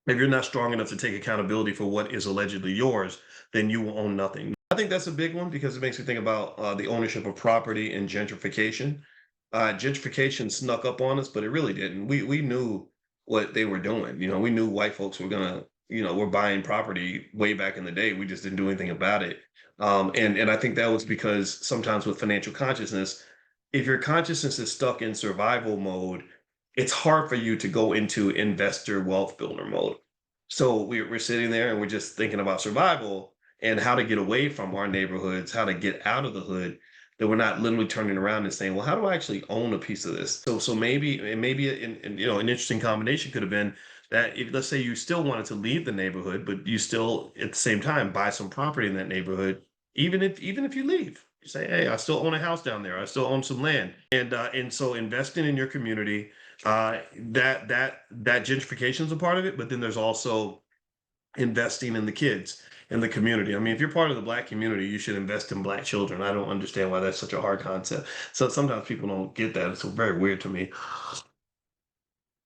If you're not strong enough to take accountability for what is allegedly yours, then you will own nothing. I think that's a big one because it makes me think about the ownership of property and gentrification. Gentrification snuck up on us, but it really didn't. We knew what they were doing. We knew white folks were gonna, were buying property way back in the day. We just didn't do anything about it. And I think that was because sometimes with financial consciousness, if your consciousness is stuck in survival mode, it's hard for you to go into investor wealth builder mode. So we're sitting there and we're just thinking about survival and how to get away from our neighborhoods, how to get out of the hood. That we're not literally turning around and saying, "Well, how do I actually own a piece of this?" So maybe and maybe an interesting combination could have been that if let's say you still wanted to leave the neighborhood, but you still at the same time buy some property in that neighborhood, even if you leave, you say, "Hey, I still own a house down there. I still own some land," and so investing in your community, that gentrification is a part of it, but then there's also investing in the kids in the community. I mean, if you're part of the black community, you should invest in black children. I don't understand why that's such a hard concept. So sometimes people don't get that. It's very weird to me.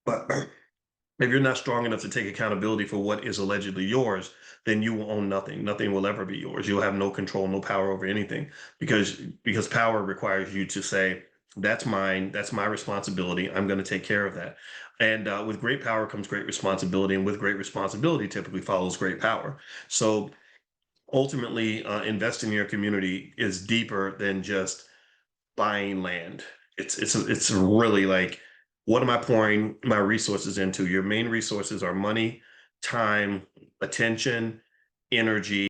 But if you're not strong enough to take accountability for what is allegedly yours, then you will own nothing. Nothing will ever be yours. You'll have no control, no power over anything because power requires you to say, "That's mine. That's my responsibility. I'm going to take care of that." And with great power comes great responsibility, and with great responsibility typically follows great power. So ultimately, investing in your community is deeper than just buying land. It's really like, what am I pouring my resources into? Your main resources are money, time, attention, energy,